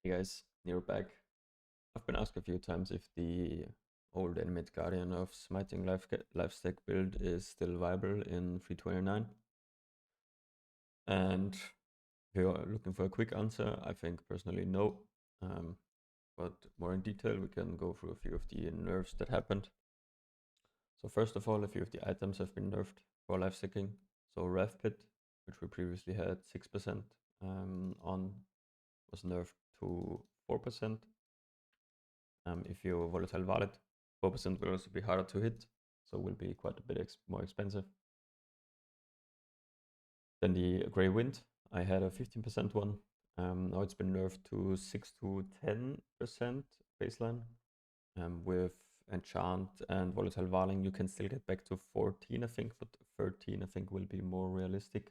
Hey guys, Nero back. I've been asked a few times if the old Animate Guardian of Smiting Lifestack build is still viable in 3.29. And if you're looking for a quick answer, I think personally no. But more in detail, we can go through a few of the nerfs that happened. So first of all, a few of the items have been nerfed for lifestacking. So Rev Pit, which we previously had 6% on, was nerfed to 4%. If you volatile wallet, 4% will also be harder to hit, so will be quite a bit more expensive. Then the Grey Wind, I had a 15% one. Now it's been nerfed to 6 to 10% baseline. With Enchant and Volatile Varling, you can still get back to 14, I think, but 13, I think, will be more realistic.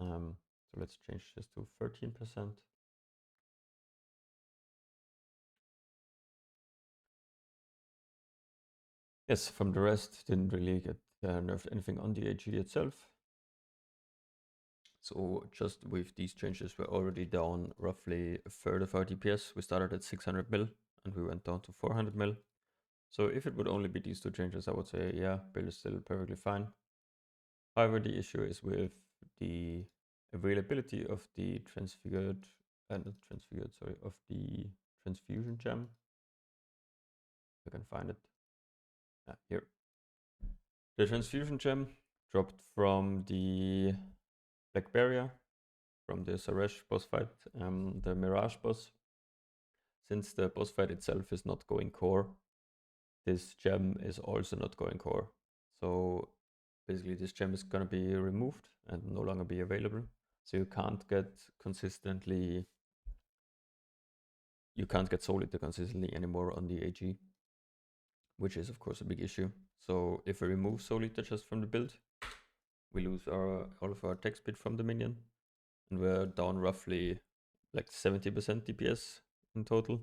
So let's change this to 13%. Yes, from the rest, didn't really get nerfed anything on the AG itself. So just with these changes, we're already down roughly a third of our DPS. We started at 600 mil and we went down to 400 mil. So if it would only be these two changes, I would say, yeah, build is still perfectly fine. However, the issue is with the availability of the of the transfusion gem. If I can find it. Here. The transfusion gem dropped from the Black Barrier, from the Saresh boss fight, the Mirage boss. Since the boss fight itself is not going core, this gem is also not going core. So basically this gem is gonna be removed and no longer be available. So you can't get Soul Eater consistently anymore on the AG, which is of course a big issue. So if we remove Soul Eater just from the build, we lose all of our tech speed from the minion, and we're down roughly like 70% DPS in total.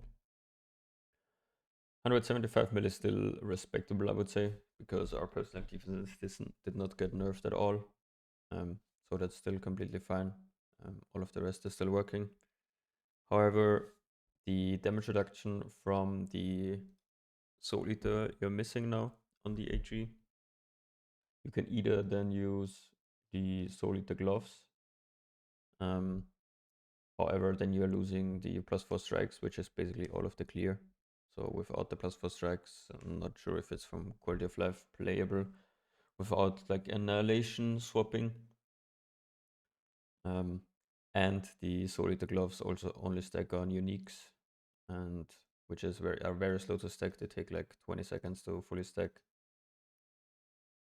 175 mil is still respectable, I would say, because our personal defense did not get nerfed at all. So that's still completely fine. All of the rest is still working. However, the damage reduction from the Soul Eater you're missing now on the AG. You can either then use the Soul Eater gloves. However, then you're losing the +4 strikes, which is basically all of the clear. So without the +4 strikes, I'm not sure if it's from quality of life playable without like annihilation swapping. And the Soul Eater gloves also only stack on uniques, and which is very slow to stack. They take like 20 seconds to fully stack.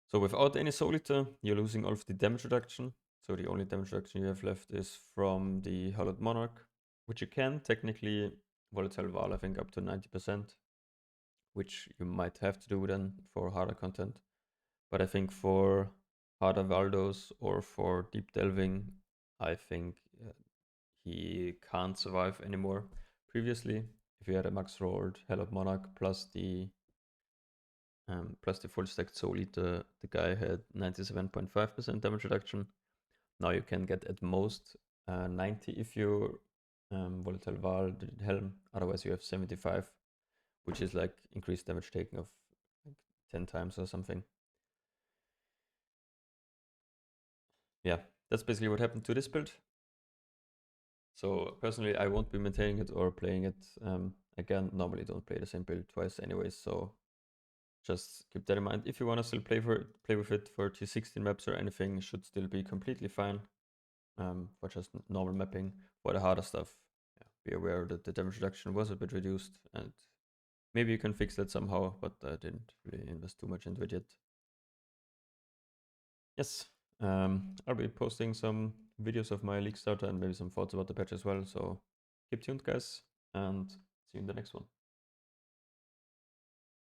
So without any Soul Eater, you're losing all of the damage reduction. So the only damage reduction you have left is from the Hallowed Monarch, which you can technically volatile Val, I think up to 90%, which you might have to do then for harder content. But I think for harder Valdos or for deep delving, I think he can't survive anymore. Previously, if you had a max rolled Hallowed Monarch plus the full stacked Soul Eater, the guy had 97.5% damage reduction. Now you can get at most 90 if you volatile Val the helm. Otherwise you have 75, which is like increased damage taken of like 10 times or something. Yeah, that's basically what happened to this build. So personally, I won't be maintaining it or playing it again. Normally don't play the same build twice anyways, so just keep that in mind. If you want to still play with it for T16 maps or anything, it should still be completely fine for just normal mapping. For the harder stuff, yeah, be aware that the damage reduction was a bit reduced, and maybe you can fix that somehow, but I didn't really invest too much into it yet. Yes, I'll be posting some videos of my league starter and maybe some thoughts about the patch as well, so keep tuned guys, and see you in the next one.